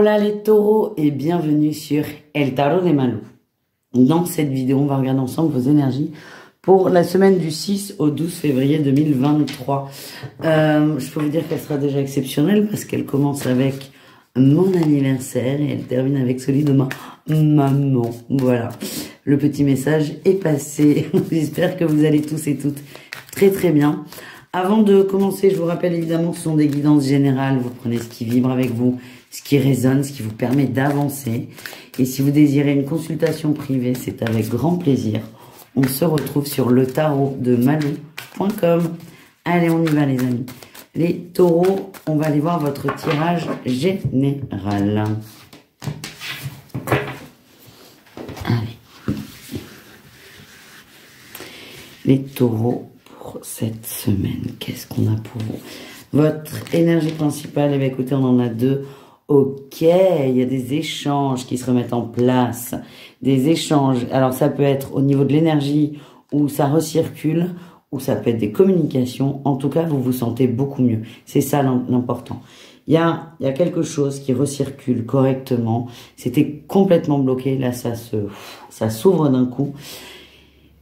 Hola les taureaux et bienvenue sur El Tarot de Malou. Dans cette vidéo, on va regarder ensemble vos énergies pour la semaine du 6 au 12 février 2023. Je peux vous dire qu'elle sera déjà exceptionnelle parce qu'elle commence avec mon anniversaire et elle termine avec celui de ma maman. Voilà, le petit message est passé. J'espère que vous allez tous et toutes très très bien. Avant de commencer, je vous rappelle évidemment que ce sont des guidances générales. Vous prenez ce qui vibre avec vous, ce qui résonne, ce qui vous permet d'avancer. Et si vous désirez une consultation privée, c'est avec grand plaisir. On se retrouve sur le tarot de malou.com. Allez, on y va les amis. Les taureaux, on va aller voir votre tirage général. Allez. Les taureaux pour cette semaine, qu'est-ce qu'on a pour vous? Votre énergie principale, eh bien, écoutez, on en a deux. Ok, il y a des échanges qui se remettent en place. Des échanges, alors ça peut être au niveau de l'énergie où ça recircule, ou ça peut être des communications. En tout cas, vous vous sentez beaucoup mieux. C'est ça l'important. Il y a quelque chose qui recircule correctement. C'était complètement bloqué. Là, ça s'ouvre d'un coup.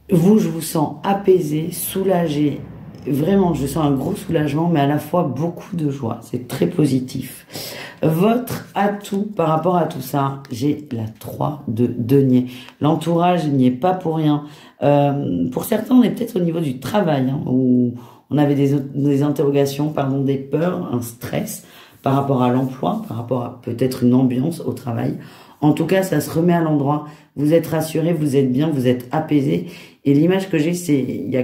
Vous, je vous sens apaisé, soulagé. Vraiment, je sens un gros soulagement, mais à la fois beaucoup de joie. C'est très positif. Votre atout par rapport à tout ça, j'ai la 3 de denier. L'entourage n'y est pas pour rien. Pour certains, on est peut-être au niveau du travail, hein, où on avait des interrogations, pardon, des peurs, un stress par rapport à l'emploi, par rapport à peut-être une ambiance au travail. En tout cas, ça se remet à l'endroit. Vous êtes rassuré, vous êtes bien, vous êtes apaisé. Et l'image que j'ai, c'est il y a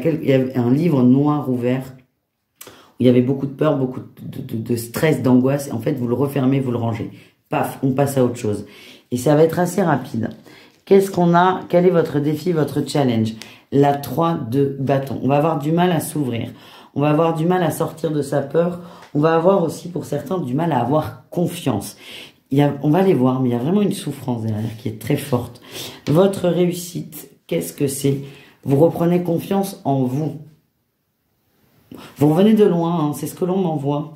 un livre noir ouvert où il y avait beaucoup de peur, beaucoup de stress, d'angoisse. En fait, vous le refermez, vous le rangez. Paf, on passe à autre chose. Et ça va être assez rapide. Qu'est-ce qu'on a? Quel est votre défi, votre challenge? La 3 de bâton. On va avoir du mal à s'ouvrir. On va avoir du mal à sortir de sa peur. On va avoir aussi, pour certains, du mal à avoir confiance. On va les voir, mais il y a vraiment une souffrance derrière qui est très forte. Votre réussite, qu'est-ce que c'est? Vous reprenez confiance en vous. Vous revenez de loin, hein, c'est ce que l'on m'envoie.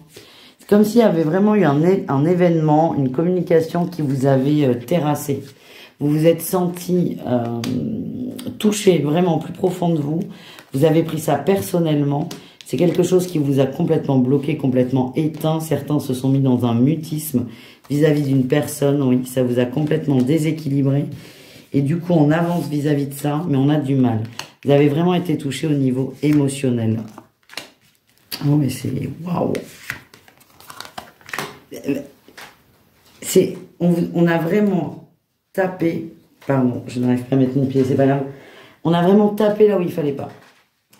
C'est comme s'il y avait vraiment eu un événement, une communication qui vous avait terrassé. Vous vous êtes senti touché vraiment au plus profond de vous. Vous avez pris ça personnellement. C'est quelque chose qui vous a complètement bloqué, complètement éteint. Certains se sont mis dans un mutisme vis-à-vis d'une personne. Oui, ça vous a complètement déséquilibré. Et du coup, on avance vis-à-vis de ça, mais on a du mal. Vous avez vraiment été touché au niveau émotionnel. Oh, mais c'est... Waouh! On a vraiment tapé... Pardon, je n'arrive pas à mettre mon pied, c'est pas grave. On a vraiment tapé là où il fallait pas.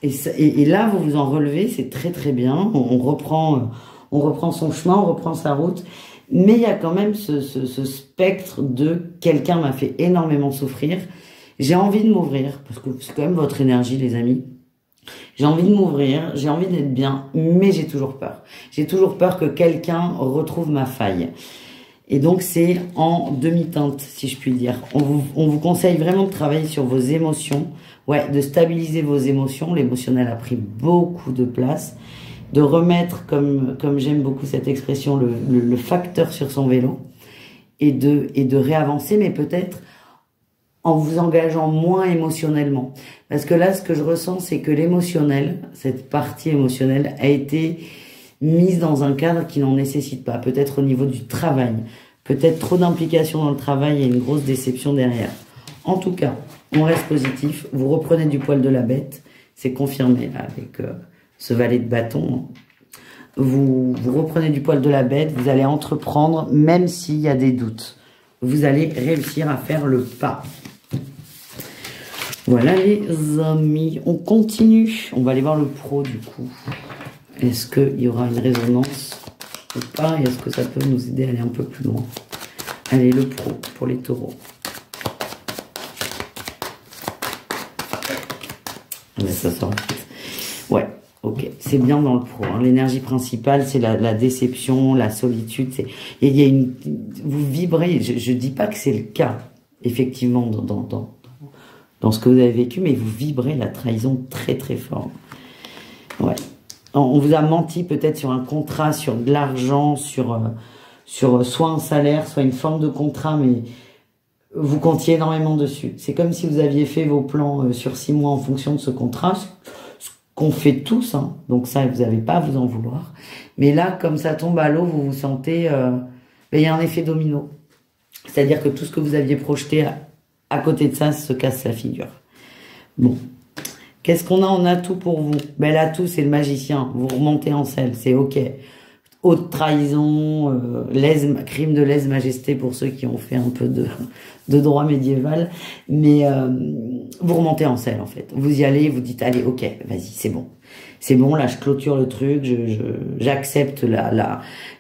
Et là, vous vous en relevez, c'est très très bien. On reprend son chemin, on reprend sa route. Mais il y a quand même ce spectre de quelqu'un m'a fait énormément souffrir. J'ai envie de m'ouvrir, parce que c'est quand même votre énergie, les amis. J'ai envie de m'ouvrir, j'ai envie d'être bien, mais j'ai toujours peur. J'ai toujours peur que quelqu'un retrouve ma faille. Et donc, c'est en demi-teinte, si je puis dire. On vous conseille vraiment de travailler sur vos émotions. Ouais, de stabiliser vos émotions. L'émotionnel a pris beaucoup de place. De remettre, comme j'aime beaucoup cette expression, le facteur sur son vélo. Et de réavancer, mais peut-être en vous engageant moins émotionnellement. Parce que là, ce que je ressens, c'est que l'émotionnel, cette partie émotionnelle, a été mise dans un cadre qui n'en nécessite pas. Peut-être au niveau du travail. Peut-être trop d'implication dans le travail et une grosse déception derrière. En tout cas, on reste positif. Vous reprenez du poil de la bête. C'est confirmé là avec ce valet de bâton. Vous reprenez du poil de la bête. Vous allez entreprendre même s'il y a des doutes. Vous allez réussir à faire le pas. Voilà les amis. On continue. On va aller voir le pro du coup. Est-ce qu'il y aura une résonance ou pas? Et est-ce que ça peut nous aider à aller un peu plus loin? Allez, le pro pour les taureaux. Mais ça sort vite. Ouais, ok. C'est bien dans le pro. Hein. L'énergie principale, c'est la déception, la solitude. Il y a vous vibrez. Je dis pas que c'est le cas, effectivement, dans ce que vous avez vécu, mais vous vibrez la trahison très très fort. Ouais. On vous a menti peut-être sur un contrat, sur de l'argent, sur sur soit un salaire, soit une forme de contrat, mais vous comptiez énormément dessus. C'est comme si vous aviez fait vos plans sur 6 mois en fonction de ce contrat, ce qu'on fait tous, hein. Donc ça, vous n'avez pas à vous en vouloir. Mais là, comme ça tombe à l'eau, vous vous sentez... il y a un effet domino. C'est-à-dire que tout ce que vous aviez projeté à côté de ça se casse la figure. Bon. Qu'est-ce qu'on a en atout pour vous? Ben, l'atout, c'est le magicien. Vous remontez en selle, c'est OK. Haute trahison, crime de lèse-majesté pour ceux qui ont fait un peu de droit médiéval. Mais vous remontez en selle, en fait. Vous y allez, vous dites, allez, OK, vas-y, c'est bon. C'est bon, là, je clôture le truc, j'accepte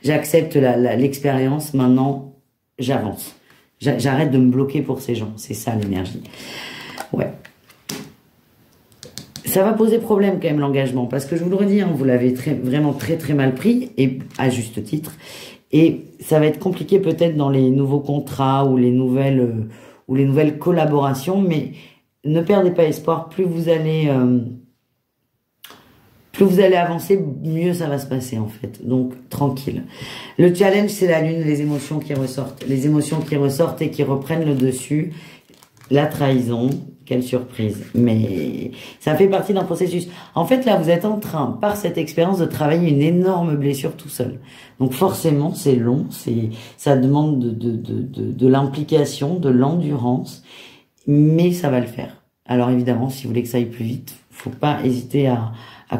j'accepte l'expérience. Maintenant, j'avance. J'arrête de me bloquer pour ces gens. C'est ça, l'énergie. Ouais. Ça va poser problème quand même l'engagement, parce que je vous le redis, hein, vous l'avez vraiment très mal pris, et à juste titre, et ça va être compliqué peut-être dans les nouveaux contrats ou les nouvelles collaborations, mais ne perdez pas espoir, plus vous allez avancer, mieux ça va se passer en fait, donc tranquille. Le challenge, c'est la lune, les émotions qui ressortent et qui reprennent le dessus, la trahison. Quelle surprise, mais ça fait partie d'un processus. En fait, là, vous êtes en train, par cette expérience, de travailler une énorme blessure tout seul. Donc forcément, c'est long, ça demande de l'implication, de l'endurance, mais ça va le faire. Alors évidemment, si vous voulez que ça aille plus vite, faut pas hésiter à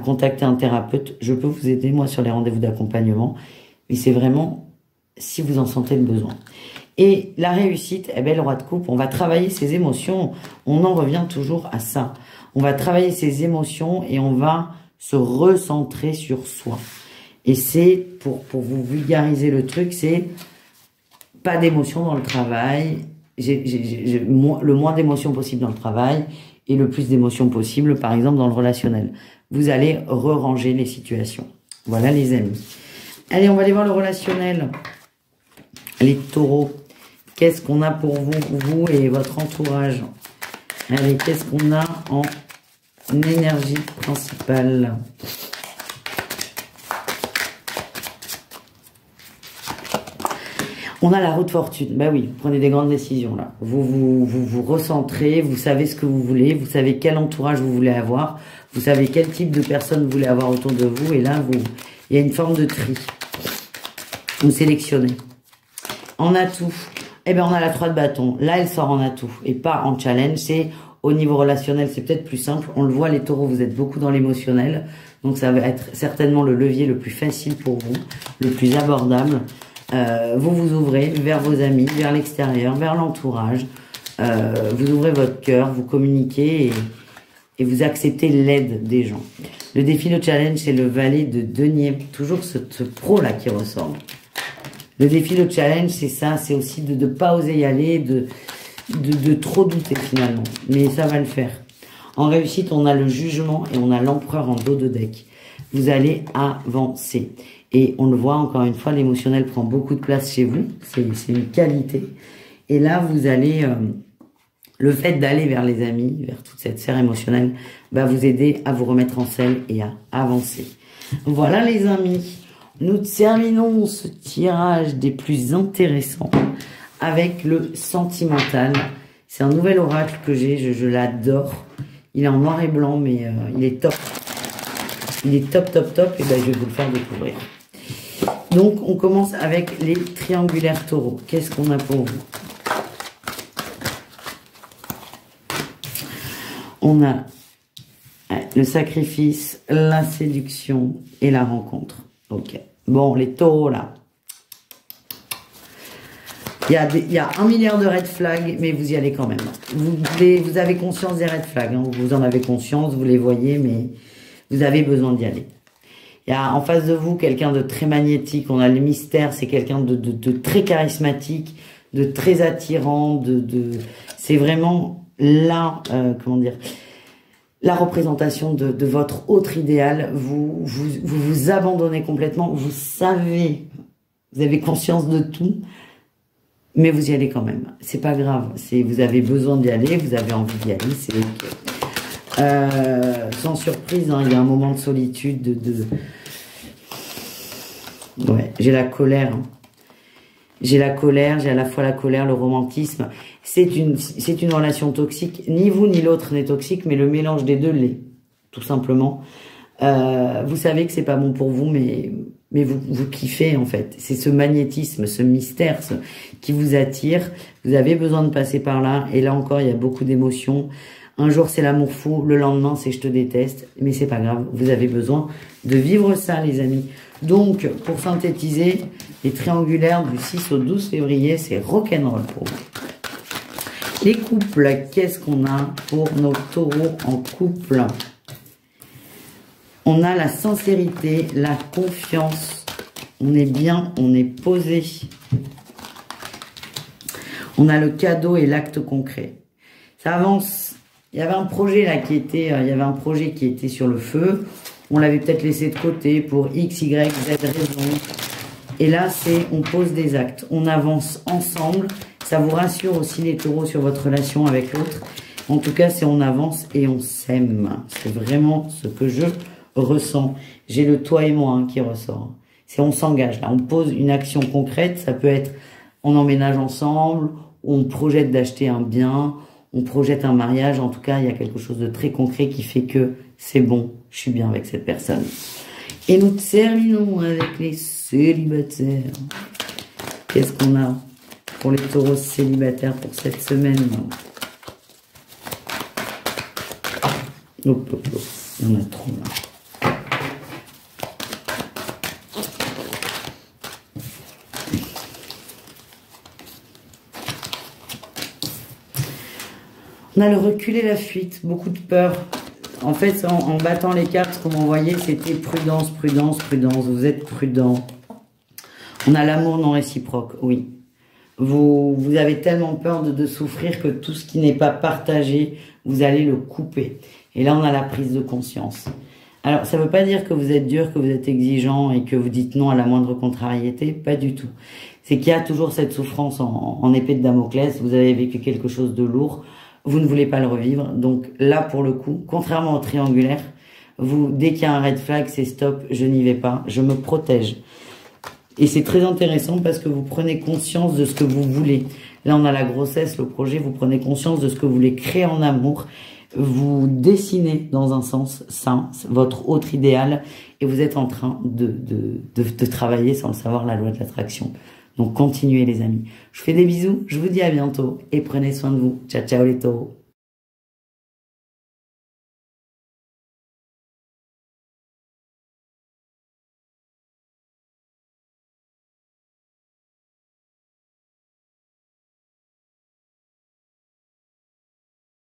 contacter un thérapeute. Je peux vous aider, moi, sur les rendez-vous d'accompagnement, mais c'est vraiment si vous en sentez le besoin. Et la réussite, eh bien, le roi de coupe, on va travailler ses émotions. On en revient toujours à ça. On va travailler ses émotions et on va se recentrer sur soi. Et c'est, pour vous vulgariser le truc, c'est pas d'émotion dans le travail, le moins d'émotions possible dans le travail et le plus d'émotions possible, par exemple, dans le relationnel. Vous allez re-ranger les situations. Voilà, les amis. Allez, on va aller voir le relationnel. Les taureaux, qu'est-ce qu'on a pour vous et votre entourage? Allez, qu'est-ce qu'on a en énergie principale? On a la roue de fortune. Bah oui, vous prenez des grandes décisions là. Vous recentrez, vous savez ce que vous voulez, vous savez quel entourage vous voulez avoir, vous savez quel type de personne vous voulez avoir autour de vous, et là, il y a une forme de tri. Vous sélectionnez. En atout, eh bien, on a la 3 de bâton. Là, elle sort en atout et pas en challenge. C'est au niveau relationnel, c'est peut-être plus simple. On le voit, les taureaux, vous êtes beaucoup dans l'émotionnel. Donc, ça va être certainement le levier le plus facile pour vous, le plus abordable. Vous vous ouvrez vers vos amis, vers l'extérieur, vers l'entourage. Vous ouvrez votre cœur, vous communiquez et vous acceptez l'aide des gens. Le défi, le challenge, c'est le valet de denier. Toujours ce pro-là qui ressort. Le défi, le challenge, c'est ça, c'est aussi de ne pas oser y aller, de trop douter finalement. Mais ça va le faire. En réussite, on a le jugement et on a l'empereur en dos de deck. Vous allez avancer. Et on le voit encore une fois, l'émotionnel prend beaucoup de place chez vous. C'est une qualité. Et là, vous allez, le fait d'aller vers les amis, vers toute cette sphère émotionnelle, va vous aider à vous remettre en selle et à avancer. Voilà les amis. Nous terminons ce tirage des plus intéressants avec le sentimental. C'est un nouvel oracle que j'ai, je l'adore. Il est en noir et blanc, mais il est top. Il est top, et ben, je vais vous le faire découvrir. Donc, on commence avec les triangulaires taureaux. Qu'est-ce qu'on a pour vous? On a le sacrifice, la séduction et la rencontre. Ok. Bon, les taureaux, là. Il y a 1 milliard de red flags, mais vous y allez quand même. Vous avez conscience des red flags. Hein, vous en avez conscience, vous les voyez, mais vous avez besoin d'y aller. Il y a en face de vous quelqu'un de très magnétique. On a le mystère, c'est quelqu'un de très charismatique, de très attirant. C'est vraiment là, comment dire, la représentation de votre autre idéal. Vous abandonnez complètement. Vous savez, vous avez conscience de tout, mais vous y allez quand même. C'est pas grave. Vous avez besoin d'y aller, vous avez envie d'y aller, c'est ok. Sans surprise, hein, il y a un moment de solitude, ouais, j'ai la colère. Hein. J'ai la colère, j'ai à la fois la colère, le romantisme. C'est une relation toxique. Ni vous ni l'autre n'est toxique, mais le mélange des deux l'est, tout simplement. Vous savez que c'est pas bon pour vous, mais vous kiffez en fait. C'est ce magnétisme, ce mystère qui vous attire. Vous avez besoin de passer par là. Et là encore, il y a beaucoup d'émotions. Un jour, c'est l'amour fou. Le lendemain, c'est je te déteste. Mais c'est pas grave. Vous avez besoin de vivre ça, les amis. Donc, pour synthétiser, les triangulaires du 6 au 12 février, c'est rock'n'roll pour vous. Les couples, qu'est-ce qu'on a pour nos taureaux en couple? On a la sincérité, la confiance. On est bien, on est posé. On a le cadeau et l'acte concret. Ça avance. Il y avait un projet là qui était sur le feu. On l'avait peut-être laissé de côté pour X, Y, Z raison. Et là, on pose des actes. On avance ensemble. Ça vous rassure aussi les taureaux sur votre relation avec l'autre. En tout cas, c'est on avance et on s'aime. C'est vraiment ce que je ressens. J'ai le toi et moi qui ressort. C'est on s'engage là. On pose une action concrète. Ça peut être on emménage ensemble, on projette d'acheter un bien, on projette un mariage. En tout cas, il y a quelque chose de très concret qui fait que c'est bon, je suis bien avec cette personne. Et nous terminons avec les célibataires. Qu'est-ce qu'on a pour les taureaux célibataires pour cette semaine? Hop, hop, hop. Il y en a trop là. On a le recul et la fuite, beaucoup de peur. En fait, en battant les cartes, comme on voyait, c'était prudence, prudence, prudence. Vous êtes prudent. On a l'amour non réciproque, oui. Vous avez tellement peur de souffrir que tout ce qui n'est pas partagé, vous allez le couper. Et là, on a la prise de conscience. Alors, ça ne veut pas dire que vous êtes dur, que vous êtes exigeant et que vous dites non à la moindre contrariété. Pas du tout. C'est qu'il y a toujours cette souffrance en épée de Damoclès. Vous avez vécu quelque chose de lourd. Vous ne voulez pas le revivre. Donc là, pour le coup, contrairement au triangulaire, dès qu'il y a un red flag, c'est stop, je n'y vais pas, je me protège. Et c'est très intéressant parce que vous prenez conscience de ce que vous voulez. Là, on a la grossesse, le projet, vous prenez conscience de ce que vous voulez créer en amour. Vous dessinez dans un sens sain votre autre idéal et vous êtes en train de travailler sans le savoir la loi de l'attraction. Donc continuez les amis. Je vous fais des bisous, je vous dis à bientôt et prenez soin de vous. Ciao ciao les taureaux.